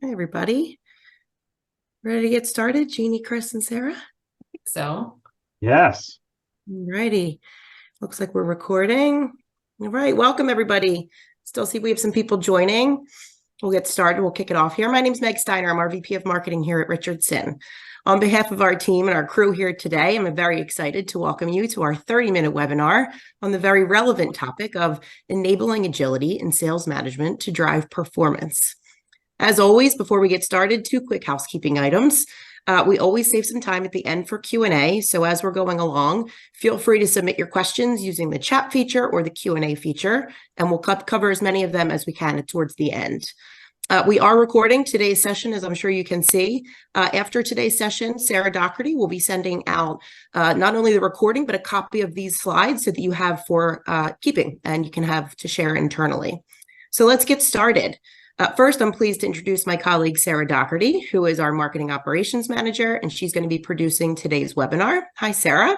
Hi, everybody. Ready to get started? Jeannie, Chris, and Sarah? So, Yes. All righty. Looks like we're recording. All right. Welcome, everybody. Still see we have some people joining. We'll get started. We'll kick it off here. My name is Meg Steiner. I'm our VP of Marketing here at Richardson. On behalf of our team and our crew here today, I'm very excited to welcome you to our 30-minute webinar on the very relevant topic of enabling agility in sales management to drive performance. As always, before we get started, two quick housekeeping items. We always save some time at the end for Q&A, so as we're going along, feel free to submit your questions using the chat feature or the Q&A feature, and we'll cover as many of them as we can towards the end. We are recording today's session, as I'm sure you can see. After today's session, Sarah Doherty will be sending out not only the recording, but a copy of these slides so that you have for keeping and you can have to share internally. So let's get started. First, I'm pleased to introduce my colleague, Sarah Doherty, who is our Marketing Operations Manager, and she's going to be producing today's webinar. Hi, Sarah.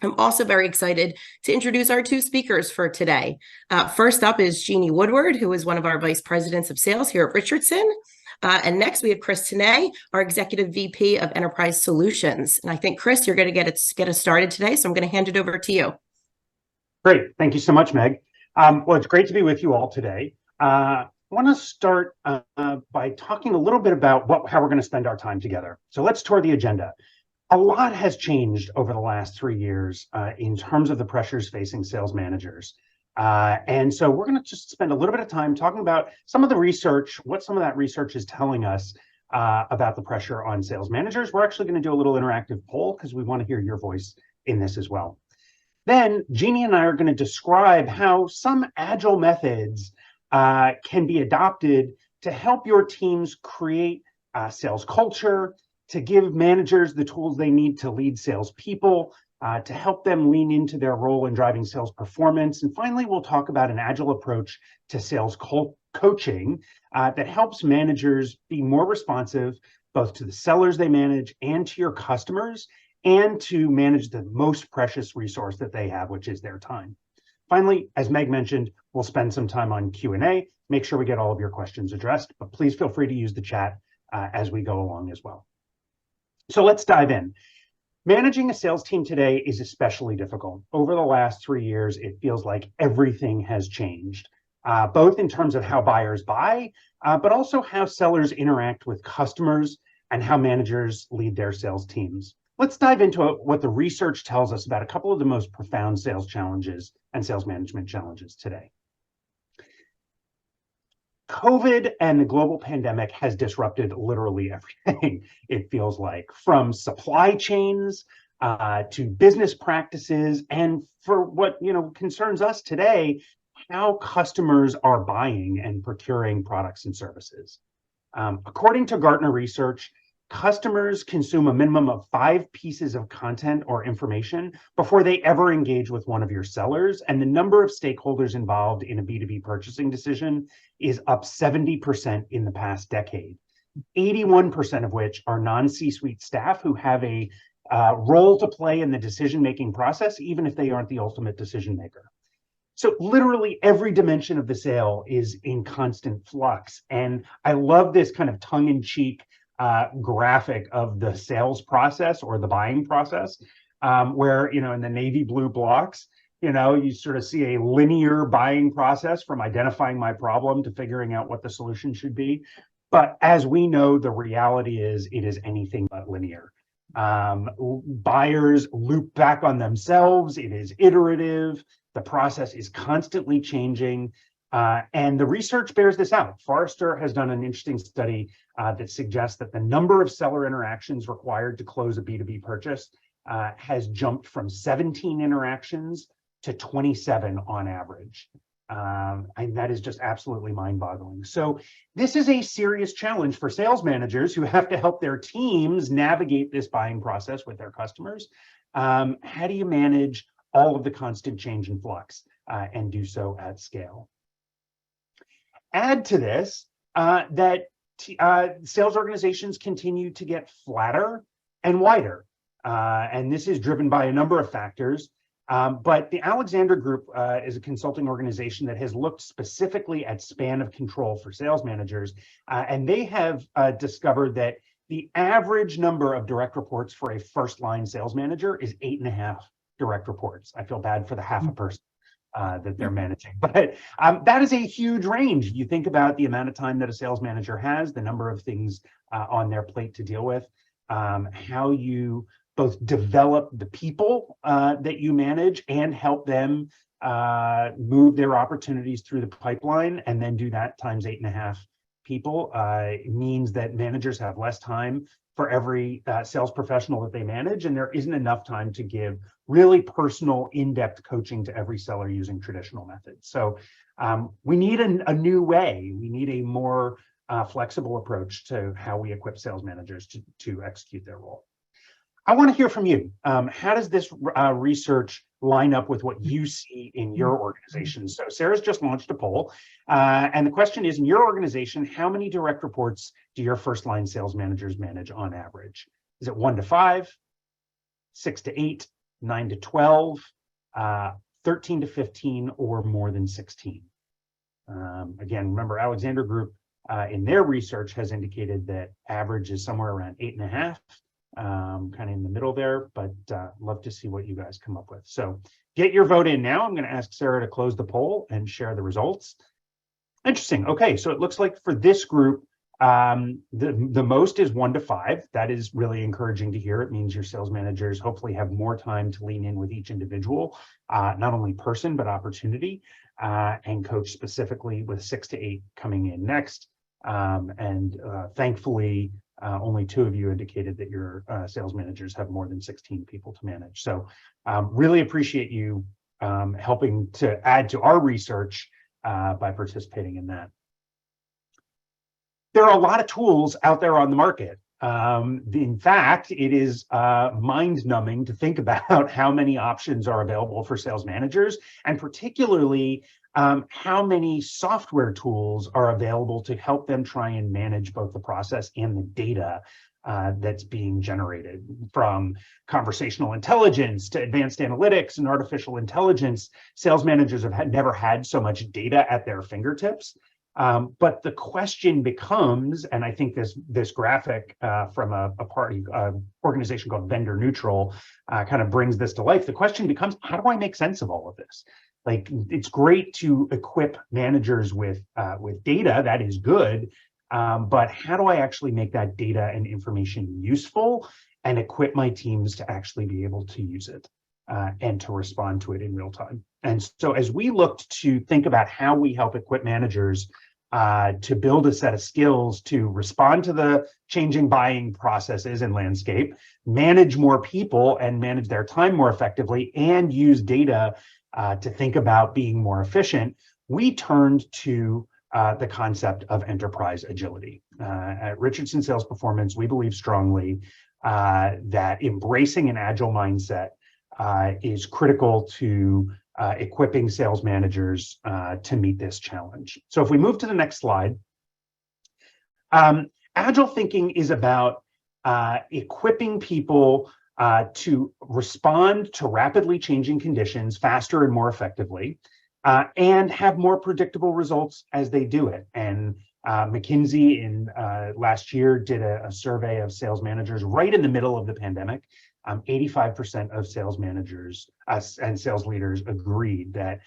I'm also very excited to introduce our two speakers for today. First up is Jeannie Woodward, who is one of our Vice Presidents of Sales here at Richardson. And next, we have Chris Tenay, our Executive VP of Enterprise Solutions. And I think, Chris, you're going to get us started today, so I'm going to hand it over to you. Great. Thank you so much, Meg. Well, it's great to be with you all today. I want to start by talking a little bit about how we're going to spend our time together. So let's tour the agenda. A lot has changed over the last 3 years in terms of the pressures facing sales managers. And so we're going to just spend a little bit of time talking about some of the research, what some of that research is telling us about the pressure on sales managers. We're actually going to do a little interactive poll because we want to hear your voice in this as well. Then Jeannie and I are going to describe how some agile methods can be adopted to help your teams create sales culture, to give managers the tools they need to lead salespeople, to help them lean into their role in driving sales performance. And finally, we'll talk about an agile approach to sales coaching that helps managers be more responsive both to the sellers they manage and to your customers, and to manage the most precious resource that they have, which is their time. Finally, as Meg mentioned, we'll spend some time on Q&A, make sure we get all of your questions addressed, but please feel free to use the chat as we go along as well. So let's dive in. Managing a sales team today is especially difficult. Over the last 3 years, it feels like everything has changed, both in terms of how buyers buy, but also how sellers interact with customers and how managers lead their sales teams. Let's dive into what the research tells us about a couple of the most profound sales challenges and sales management challenges today. COVID and the global pandemic has disrupted literally everything, it feels like, from supply chains to business practices, and for what concerns us today, how customers are buying and procuring products and services. According to Gartner research, customers consume a minimum of 5 pieces of content or information before they ever engage with one of your sellers, and the number of stakeholders involved in a B2B purchasing decision is up 70% in the past decade, 81% of which are non-C-suite staff who have a role to play in the decision-making process, even if they aren't the ultimate decision maker. So literally every dimension of the sale is in constant flux, and I love this kind of tongue-in-cheek graphic of the sales process or the buying process, where, in the navy blue blocks, you sort of see a linear buying process from identifying my problem to figuring out what the solution should be. But as we know, the reality is it is anything but linear. Buyers loop back on themselves. It is iterative. The process is constantly changing. And the research bears this out. Forrester has done an interesting study that suggests that the number of seller interactions required to close a B2B purchase has jumped from 17 interactions to 27 on average. And that is just absolutely mind-boggling. So this is a serious challenge for sales managers who have to help their teams navigate this buying process with their customers. How do you manage all of the constant change and flux and do so at scale? Add to this that sales organizations continue to get flatter and wider. And this is driven by a number of factors. But the Alexander Group is a consulting organization that has looked specifically at span of control for sales managers. And they have discovered that the average number of direct reports for a first-line sales manager is 8.5 direct reports. I feel bad for the half a person that they're managing. But that is a huge range. You think about the amount of time that a sales manager has, the number of things on their plate to deal with, how you both develop the people that you manage and help them move their opportunities through the pipeline, and then do that times 8.5 people. It means that managers have less time for every sales professional that they manage, and there isn't enough time to give really personal, in-depth coaching to every seller using traditional methods. So we need a new way. We need a more flexible approach to how we equip sales managers to execute their role. I want to hear from you. How does this research line up with what you see in your organization? So Sarah's just launched a poll, and the question is, in your organization, how many direct reports do your first-line sales managers manage on average? Is it 1 to 5, 6 to 8, 9 to 12, 13 to 15, or more than 16? Again, remember, Alexander Group in their research has indicated that average is somewhere around 8.5. Kind of in the middle there, but love to see what you guys come up with. So get your vote in now. I'm going to ask Sarah to close the poll and share the results. Interesting. Okay, so it looks like for this group, the most is 1 to 5. That is really encouraging to hear. It means your sales managers hopefully have more time to lean in with each individual, not only person, but opportunity, and coach specifically, with 6 to 8 coming in next. Thankfully, only 2 of you indicated that your sales managers have more than 16 people to manage. So really appreciate you helping to add to our research by participating in that. There are a lot of tools out there on the market. In fact, it is mind-numbing to think about how many options are available for sales managers, and particularly how many software tools are available to help them try and manage both the process and the data that's being generated. From conversational intelligence to advanced analytics and artificial intelligence, sales managers have never had so much data at their fingertips. But the question becomes, and I think this graphic from a organization called Vendor Neutral kind of brings this to life. The question becomes, how do I make sense of all of this? Like, it's great to equip managers with data, that is good, but how do I actually make that data and information useful and equip my teams to actually be able to use it and to respond to it in real time? And so as we looked to think about how we help equip managers to build a set of skills to respond to the changing buying processes and landscape, manage more people and manage their time more effectively, and use data to think about being more efficient, we turned to the concept of enterprise agility. At Richardson Sales Performance, we believe strongly that embracing an agile mindset is critical to equipping sales managers to meet this challenge. So if we move to the next slide, agile thinking is about equipping people to respond to rapidly changing conditions faster and more effectively, and have more predictable results as they do it. And McKinsey in last year did a survey of sales managers right in the middle of the pandemic. 85% of sales managers and sales leaders agreed that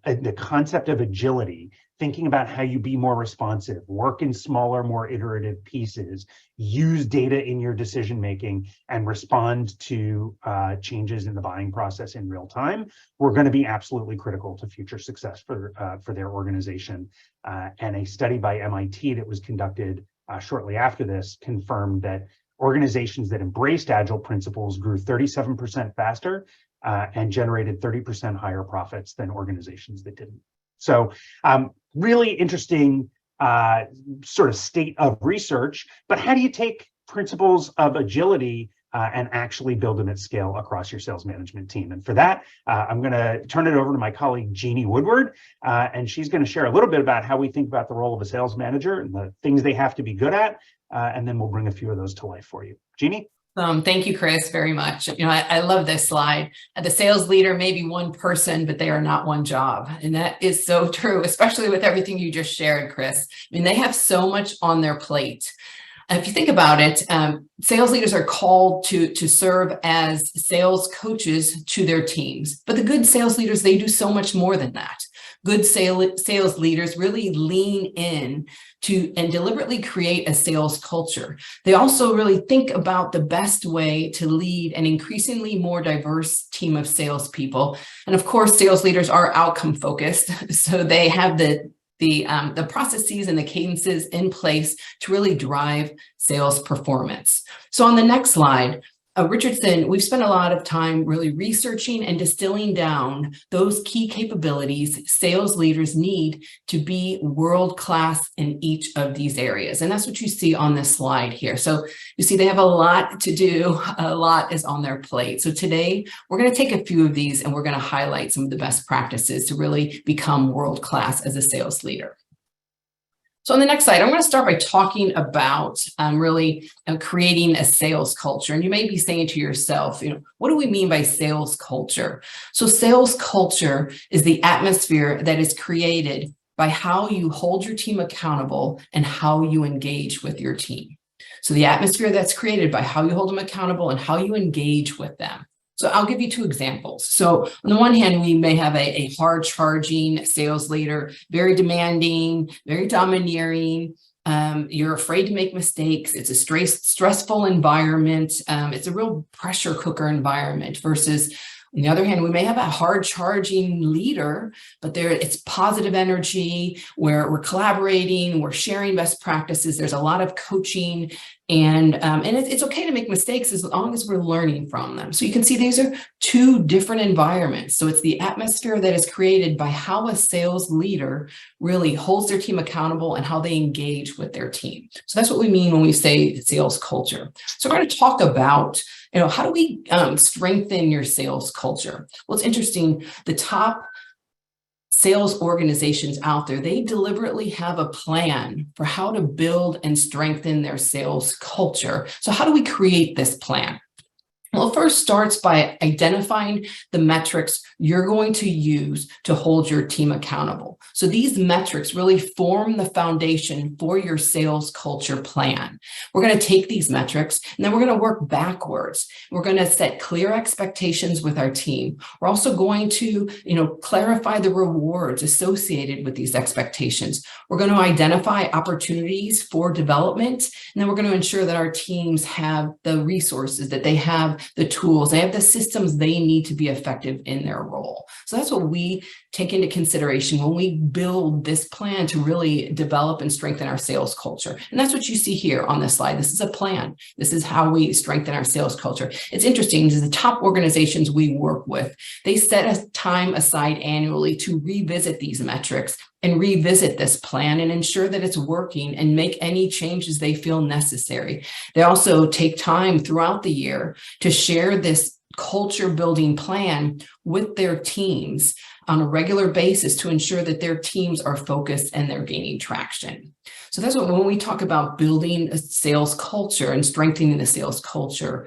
the concept of agility, thinking about how you be more responsive, work in smaller, more iterative pieces, use data in your decision-making, and respond to changes in the buying process in real time, were going to be absolutely critical to future success for their organization. And a study by MIT that was conducted shortly after this confirmed that organizations that embraced agile principles grew 37% faster and generated 30% higher profits than organizations that didn't. So really interesting sort of state of research, but how do you take principles of agility and actually build them at scale across your sales management team? And for that, I'm going to turn it over to my colleague, Jeannie Woodward, and she's going to share a little bit about how we think about the role of a sales manager and the things they have to be good at, and then we'll bring a few of those to life for you. Jeannie? Thank you, Chris, very much. I love this slide. The sales leader may be one person, but they are not one job. And that is so true, especially with everything you just shared, Chris. I mean, they have so much on their plate. If you think about it, sales leaders are called to serve as sales coaches to their teams. But the good sales leaders, they do so much more than that. Good sales leaders really lean in to and deliberately create a sales culture. They also really think about the best way to lead an increasingly more diverse team of salespeople. And of course, sales leaders are outcome focused, so they have the processes and the cadences in place to really drive sales performance. So on the next slide, Richardson, we've spent a lot of time really researching and distilling down those key capabilities sales leaders need to be world-class in each of these areas. And that's what you see on this slide here. So you see they have a lot to do, a lot is on their plate. So today we're going to take a few of these and we're going to highlight some of the best practices to really become world-class as a sales leader. So on the next slide, I'm going to start by talking about creating a sales culture. And you may be saying to yourself, what do we mean by sales culture? So sales culture is the atmosphere that is created by how you hold your team accountable and how you engage with your team. So the atmosphere that's created by how you hold them accountable and how you engage with them. So I'll give you two examples. So on the one hand, we may have a hard-charging sales leader, very demanding, very domineering. You're afraid to make mistakes. It's a stressful environment. It's a real pressure cooker environment versus, on the other hand, we may have a hard-charging leader, but it's positive energy, where we're collaborating, we're sharing best practices. There's a lot of coaching, and it's okay to make mistakes as long as we're learning from them. So you can see these are two different environments. So it's the atmosphere that is created by how a sales leader really holds their team accountable and how they engage with their team. So that's what we mean when we say sales culture. So we're going to talk about how do we strengthen your sales culture? Well, it's interesting. The top sales organizations out there, they deliberately have a plan for how to build and strengthen their sales culture. So how do we create this plan? Well, it first starts by identifying the metrics you're going to use to hold your team accountable. So these metrics really form the foundation for your sales culture plan. We're going to take these metrics and then we're going to work backwards. We're going to set clear expectations with our team. We're also going to, clarify the rewards associated with these expectations. We're going to identify opportunities for development, and then we're going to ensure that our teams have the resources, that they have the tools, they have the systems they need to be effective in their role. So that's what we take into consideration when we build this plan to really develop and strengthen our sales culture. And that's what you see here on this slide. This is a plan. This is how we strengthen our sales culture. It's interesting because the top organizations we work with, they set a time aside annually to revisit these metrics and revisit this plan and ensure that it's working and make any changes they feel necessary. They also take time throughout the year to share this culture building plan with their teams on a regular basis to ensure that their teams are focused and they're gaining traction. So that's what, when we talk about building a sales culture and strengthening the sales culture,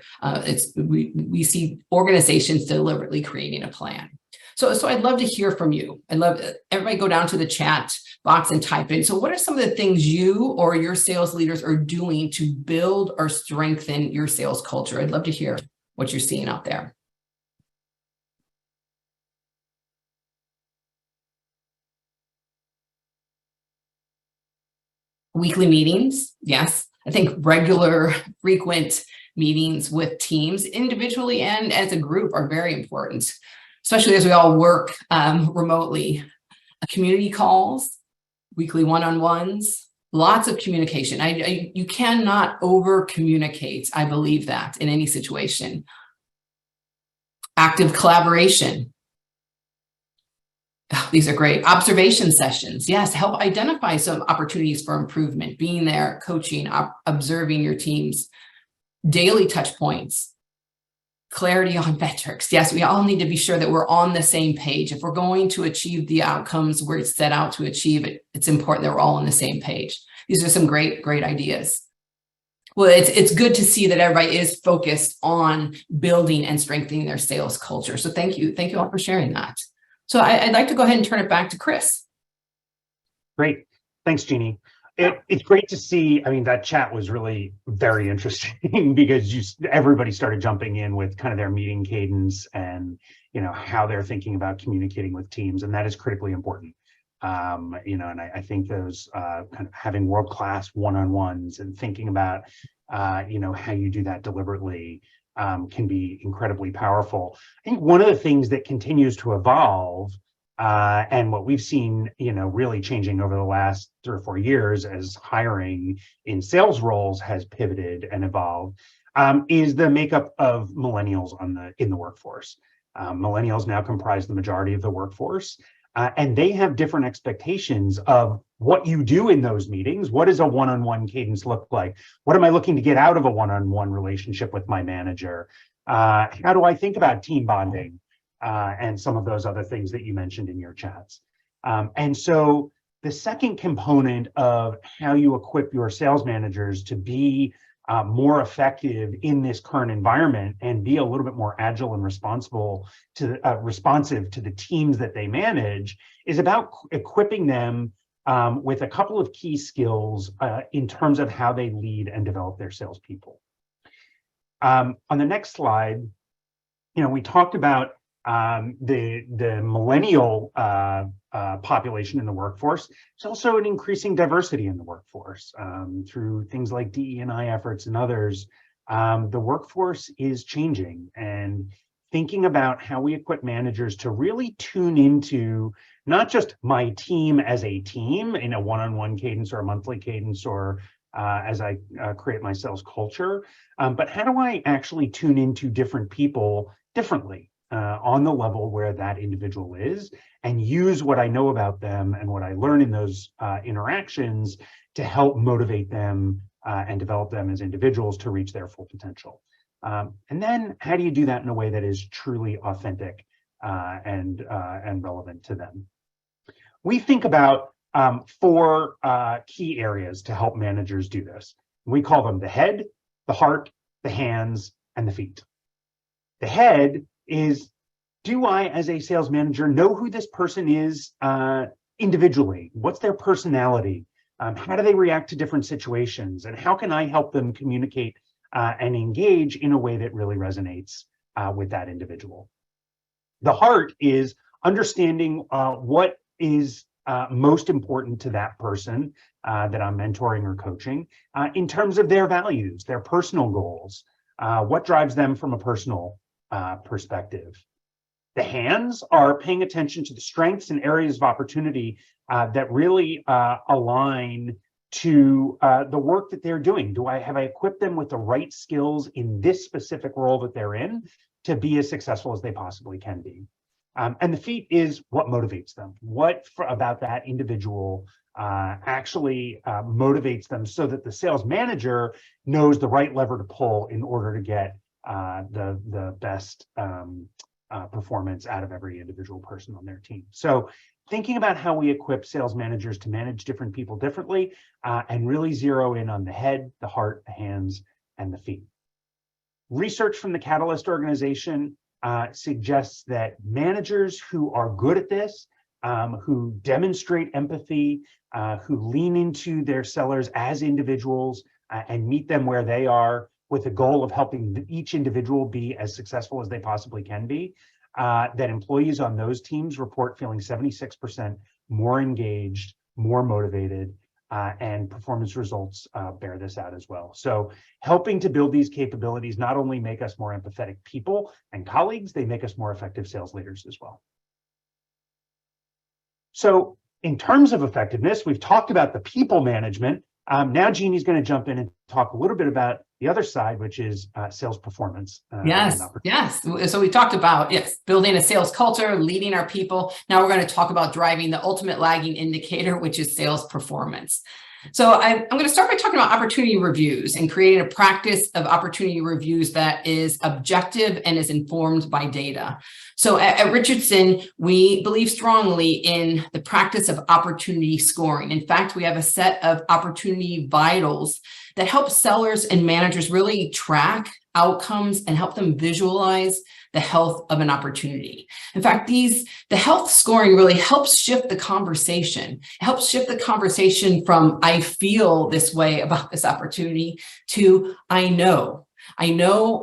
we see organizations deliberately creating a plan. So I'd love to hear from you. I'd love everybody go down to the chat box and type in. So what are some of the things you or your sales leaders are doing to build or strengthen your sales culture? I'd love to hear what you're seeing out there. Weekly meetings, yes. I think regular, frequent meetings with teams, individually and as a group, are very important, especially as we all work remotely. Community calls, weekly one-on-ones, lots of communication. You cannot over-communicate, I believe that, in any situation. Active collaboration. These are great. Observation sessions. Yes, help identify some opportunities for improvement, being there, coaching, observing your teams. Daily touch points. Clarity on metrics. Yes, we all need to be sure that we're on the same page. If we're going to achieve the outcomes we're set out to achieve, it's important that we're all on the same page. These are some great ideas. Well, it's good to see that everybody is focused on building and strengthening their sales culture. So thank you all for sharing that. So I'd like to go ahead and turn it back to Chris. Great. Thanks, Jeannie. It's great to see. I mean, that chat was really very interesting because everybody started jumping in with kind of their meeting cadence and, how they're thinking about communicating with teams. And that is critically important. And I think those kind of having world-class one-on-ones and thinking about, how you do that deliberately can be incredibly powerful. I think one of the things that continues to evolve and what we've seen, really changing over the last 3 or 4 years as hiring in sales roles has pivoted and evolved, is the makeup of millennials in the workforce. Millennials now comprise the majority of the workforce, and they have different expectations of what you do in those meetings. What does a one-on-one cadence look like? What am I looking to get out of a one-on-one relationship with my manager? How do I think about team bonding? And some of those other things that you mentioned in your chats. And so the second component of how you equip your sales managers to be more effective in this current environment and be a little bit more agile and responsive to the teams that they manage is about equipping them with a couple of key skills in terms of how they lead and develop their salespeople. On the next slide, we talked about the millennial population in the workforce. There's also an increasing diversity in the workforce through things like DE&I efforts and others. The workforce is changing, and thinking about how we equip managers to really tune into not just my team as a team in a one-on-one cadence or a monthly cadence or as I create my sales culture, but how do I actually tune into different people differently? On the level where that individual is, and use what I know about them and what I learn in those interactions to help motivate them and develop them as individuals to reach their full potential. And then how do you do that in a way that is truly authentic and relevant to them? We think about 4 key areas to help managers do this. We call them the head, the heart, the hands, and the feet. The head is, do I, as a sales manager, know who this person is individually? What's their personality? How do they react to different situations? And how can I help them communicate and engage in a way that really resonates with that individual? The heart is understanding what is most important to that person that I'm mentoring or coaching in terms of their values, their personal goals, what drives them from a personal perspective. The hands are paying attention to the strengths and areas of opportunity that really align to the work that they're doing. Have I equipped them with the right skills in this specific role that they're in to be as successful as they possibly can be? And the feet is what motivates them. What about that individual actually motivates them so that the sales manager knows the right lever to pull in order to get the best performance out of every individual person on their team. So thinking about how we equip sales managers to manage different people differently and really zero in on the head, the heart, the hands, and the feet. Research from the Catalyst organization suggests that managers who are good at this, who demonstrate empathy, who lean into their sellers as individuals and meet them where they are, with the goal of helping each individual be as successful as they possibly can be, that employees on those teams report feeling 76% more engaged, more motivated, and performance results bear this out as well. So helping to build these capabilities not only make us more empathetic people and colleagues, they make us more effective sales leaders as well. So in terms of effectiveness, we've talked about the people management. Now Jeannie's going to jump in and talk a little bit about the other side, which is sales performance. Yes. So we talked about, building a sales culture, leading our people. Now we're going to talk about driving the ultimate lagging indicator, which is sales performance. So I'm going to start by talking about opportunity reviews and creating a practice of opportunity reviews that is objective and is informed by data. So at Richardson, we believe strongly in the practice of opportunity scoring. In fact, we have a set of opportunity vitals that help sellers and managers really track outcomes and help them visualize the health of an opportunity. In fact, the health scoring really helps shift the conversation. It helps shift the conversation from I feel this way about this opportunity to I know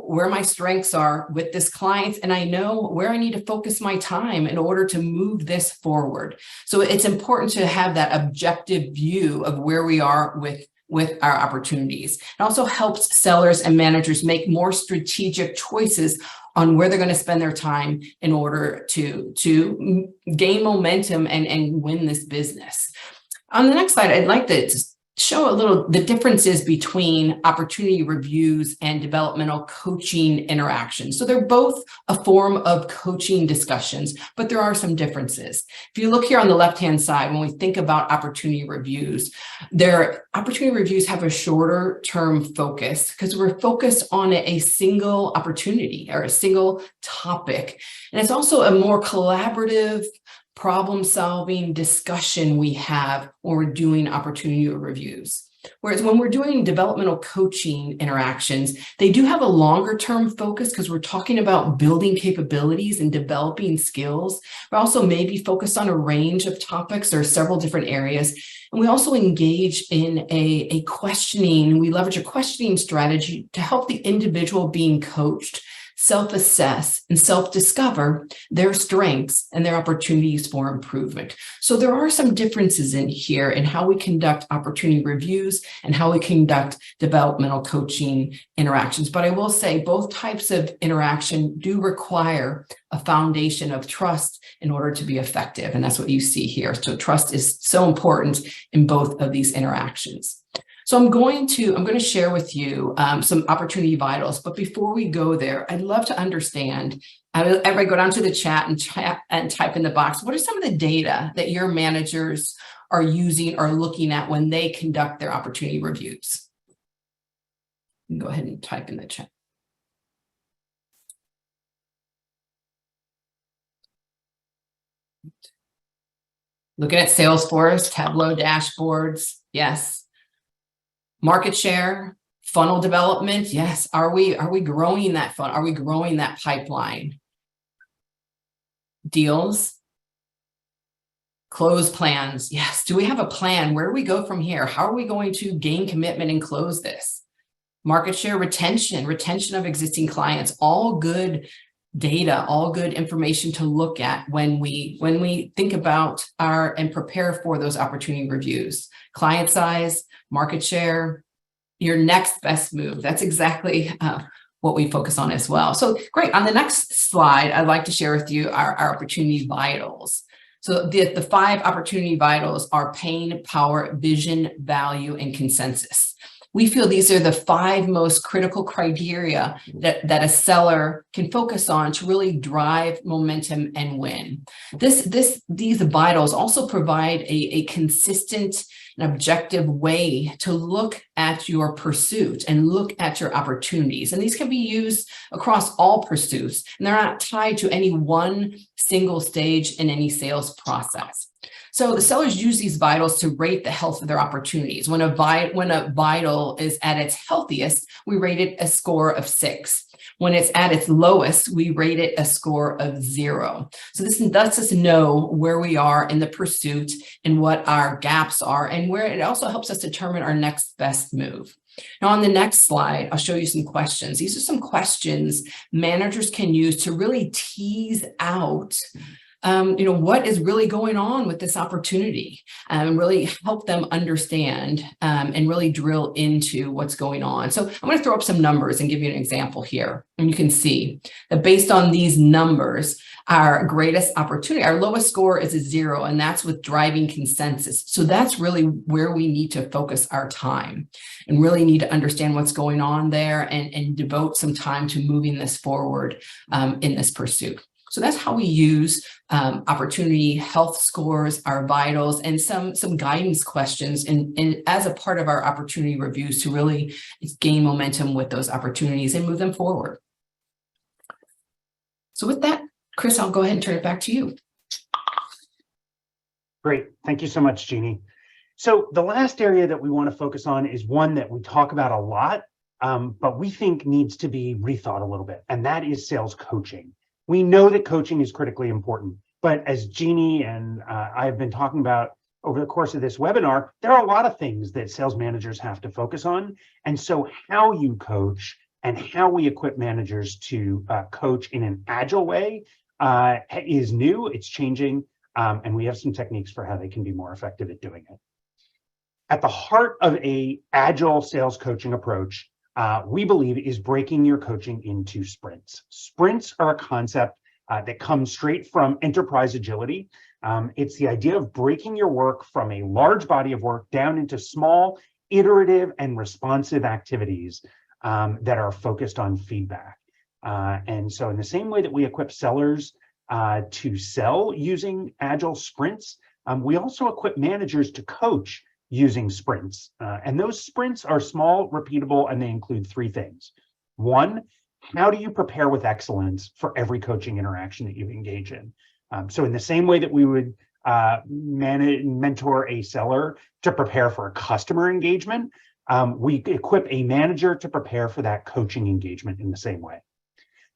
where my strengths are with this client, and I know where I need to focus my time in order to move this forward. So it's important to have that objective view of where we are with our opportunities. It also helps sellers and managers make more strategic choices on where they're going to spend their time in order to gain momentum and win this business. On the next slide, I'd like to show a little the differences between opportunity reviews and developmental coaching interactions. So they're both a form of coaching discussions, but there are some differences. If you look here on the left-hand side, when we think about opportunity reviews, opportunity reviews have a shorter term focus because we're focused on a single opportunity or a single topic. And it's also a more collaborative problem-solving discussion we have when we're doing opportunity reviews. Whereas when we're doing developmental coaching interactions, they do have a longer-term focus because we're talking about building capabilities and developing skills. We're also maybe focused on a range of topics or several different areas. And we also engage in a questioning. We leverage a questioning strategy to help the individual being coached self-assess and self-discover their strengths and their opportunities for improvement. So there are some differences in here in how we conduct opportunity reviews and how we conduct developmental coaching interactions. But I will say both types of interaction do require a foundation of trust in order to be effective. And that's what you see here. So trust is so important in both of these interactions. So I'm going to share with you some opportunity vitals, but before we go there, I'd love to understand, everybody go down to the chat and type in the box, what are some of the data that your managers are using or looking at when they conduct their opportunity reviews? Go ahead and type in the chat. Looking at Salesforce, Tableau dashboards, yes. Market share, funnel development, yes. Are we growing that funnel? Are we growing that pipeline? Deals, close plans, yes. Do we have a plan? Where do we go from here? How are we going to gain commitment and close this? Market share, retention of existing clients, all good data, all good information to look at when we think about and prepare for those opportunity reviews. Client size, market share, your next best move. That's exactly what we focus on as well. So great. On the next slide, I'd like to share with you our opportunity vitals. So the 5 opportunity vitals are pain, power, vision, value, and consensus. We feel these are the 5 most critical criteria that a seller can focus on to really drive momentum and win. These vitals also provide a consistent and objective way to look at your pursuit and look at your opportunities. And these can be used across all pursuits, and they're not tied to any one single stage in any sales process. So the sellers use these vitals to rate the health of their opportunities. When a vital is at its healthiest, we rate it a score of 6. When it's at its lowest, we rate it a score of 0. So this lets us know where we are in the pursuit and what our gaps are, and where it also helps us determine our next best move. Now, on the next slide, I'll show you some questions. These are some questions managers can use to really tease out what is really going on with this opportunity, and really help them understand and really drill into what's going on. So I'm going to throw up some numbers and give you an example here. And you can see that based on these numbers, our greatest opportunity, our lowest score is a 0, and that's with driving consensus. So that's really where we need to focus our time and really need to understand what's going on there and devote some time to moving this forward in this pursuit. So that's how we use opportunity health scores, our vitals, and some guidance questions and as a part of our opportunity reviews to really gain momentum with those opportunities and move them forward. So with that, Chris, I'll go ahead and turn it back to you. Great. Thank you so much, Jeannie. So the last area that we want to focus on is one that we talk about a lot, but we think needs to be rethought a little bit, and that is sales coaching. We know that coaching is critically important, but as Jeannie and I have been talking about over the course of this webinar, there are a lot of things that sales managers have to focus on. And so how you coach and how we equip managers to coach in an agile way is new, it's changing, and we have some techniques for how they can be more effective at doing it. At the heart of an agile sales coaching approach, we believe is breaking your coaching into sprints. Sprints are a concept that comes straight from enterprise agility. It's the idea of breaking your work from a large body of work down into small, iterative, and responsive activities that are focused on feedback. And so in the same way that we equip sellers to sell using agile sprints, we also equip managers to coach using sprints. And those sprints are small, repeatable, and they include three things. One, how do you prepare with excellence for every coaching interaction that you engage in? So in the same way that we would mentor a seller to prepare for a customer engagement, we equip a manager to prepare for that coaching engagement in the same way.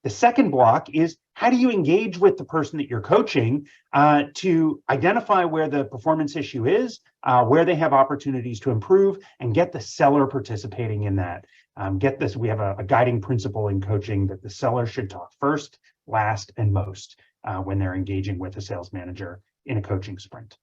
The second block is how do you engage with the person that you're coaching to identify where the performance issue is, where they have opportunities to improve, and get the seller participating in that. Get this, we have a guiding principle in coaching that the seller should talk first, last, and most when they're engaging with a sales manager in a coaching sprint.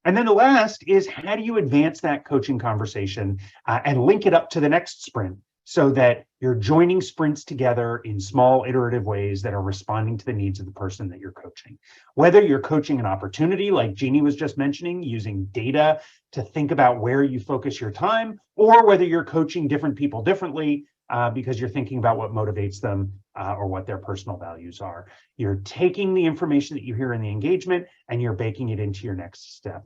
And then the last is how do you advance that coaching conversation and link it up to the next sprint so that you're joining sprints together in small iterative ways that are responding to the needs of the person that you're coaching. Whether you're coaching an opportunity like Jeannie was just mentioning, using data to think about where you focus your time, or whether you're coaching different people differently because you're thinking about what motivates them or what their personal values are. You're taking the information that you hear in the engagement and you're baking it into your next step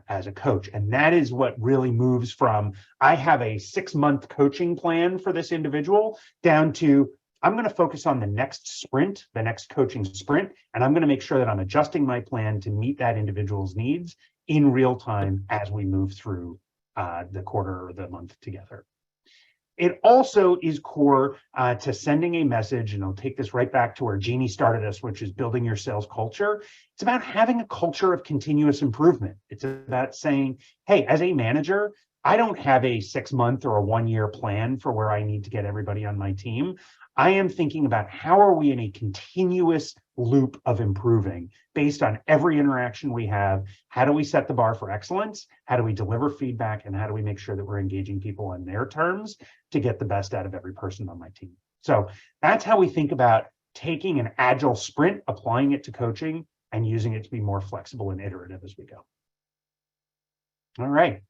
as a coach. And that is what really moves from, I have a 6-month coaching plan for this individual, down to, I'm going to focus on the next sprint, the next coaching sprint, and I'm going to make sure that I'm adjusting my plan to meet that individual's needs in real time as we move through the quarter or the month together. It also is core to sending a message, and I'll take this right back to where Jeannie started us, which is building your sales culture. It's about having a culture of continuous improvement. It's about saying, hey, as a manager, I don't have a 6-month or a 1-year plan for where I need to get everybody on my team. I am thinking about how are we in a continuous loop of improving based on every interaction we have. How do we set the bar for excellence? How do we deliver feedback? And how do we make sure that we're engaging people on their terms to get the best out of every person on my team? So that's how we think about taking an agile sprint, applying it to coaching, and using it to be more flexible and iterative as we go. All right.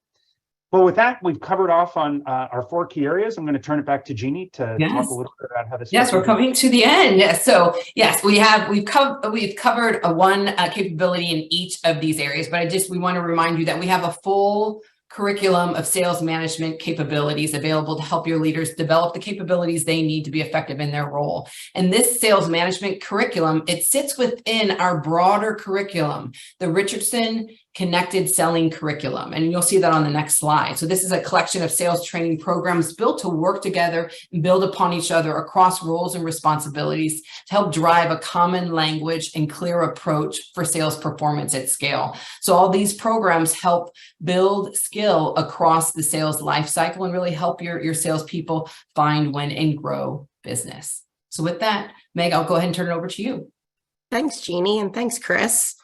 Well, with that, we've covered off on our 4 key areas. I'm going to turn it back to Jeannie to talk a little bit about how this. Yes, we're coming to the end. So yes, we've covered one capability in each of these areas, but we want to remind you that we have a full curriculum of sales management capabilities available to help your leaders develop the capabilities they need to be effective in their role. And this sales management curriculum, it sits within our broader curriculum, the Richardson Connected Selling Curriculum. And you'll see that on the next slide. So this is a collection of sales training programs built to work together and build upon each other across roles and responsibilities to help drive a common language and clear approach for sales performance at scale. So all these programs help build skill across the sales life cycle and really help your salespeople find, win, and grow business. So with that, Meg, I'll go ahead and turn it over to you. Thanks, Jeannie, and thanks, Chris.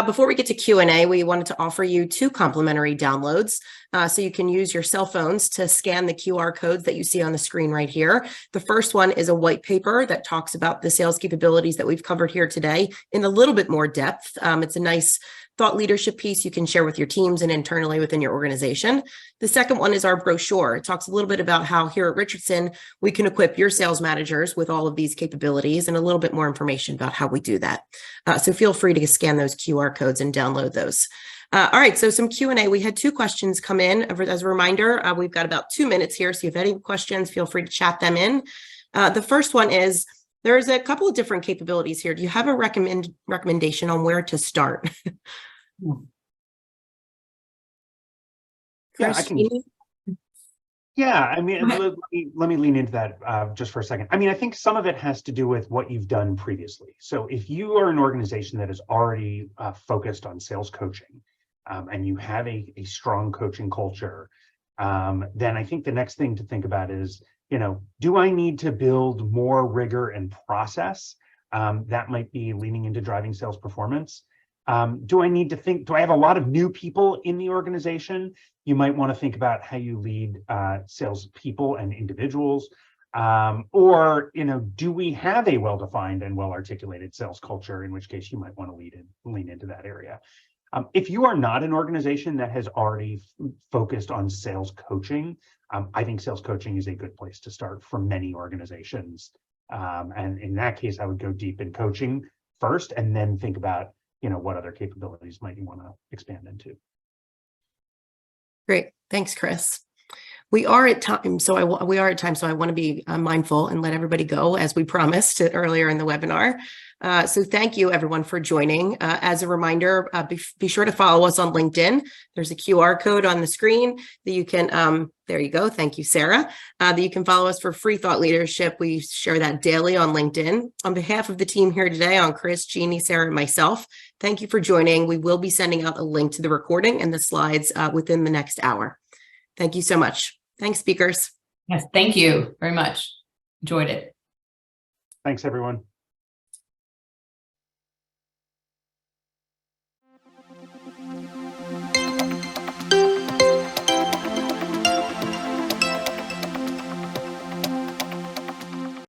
Before we get to Q&A, we wanted to offer you 2 complimentary downloads. So you can use your cell phones to scan the QR codes that you see on the screen right here. The first one is a white paper that talks about the sales capabilities that we've covered here today in a little bit more depth. It's a nice thought leadership piece you can share with your teams and internally within your organization. The second one is our brochure. It talks a little bit about how here at Richardson, we can equip your sales managers with all of these capabilities and a little bit more information about how we do that. So feel free to scan those QR codes and download those. All right, so some Q&A. We had 2 questions come in. As a reminder, we've got about 2 minutes here, so if you have any questions, feel free to chat them in. The first one is, there's a couple of different capabilities here. Do you have a recommendation on where to start? Yeah, I can. Yeah, I mean, let me lean into that just for a second. I mean, I think some of it has to do with what you've done previously. So if you are an organization that is already focused on sales coaching, and you have a strong coaching culture, then I think the next thing to think about is, do I need to build more rigor and process? That might be leaning into driving sales performance. Do I have a lot of new people in the organization? You might want to think about how you lead sales people and individuals. Or, do we have a well-defined and well-articulated sales culture, in which case you might want to lean into that area. If you are not an organization that has already focused on sales coaching, I think sales coaching is a good place to start for many organizations. And in that case, I would go deep in coaching first and then think about, what other capabilities might you want to expand into. Great. Thanks, Chris. We are at time, so I want to be mindful and let everybody go as we promised earlier in the webinar. So thank you everyone for joining. As a reminder, be sure to follow us on LinkedIn. There's a QR code on the screen that you can, there you go. Thank you, Sarah. That you can follow us for free thought leadership. We share that daily on LinkedIn. On behalf of the team here today, on Chris, Jeannie, Sarah, and myself, thank you for joining. We will be sending out a link to the recording and the slides within the next hour. Thank you so much. Thanks, speakers. Yes, thank you very much. Enjoyed it. Thanks, everyone.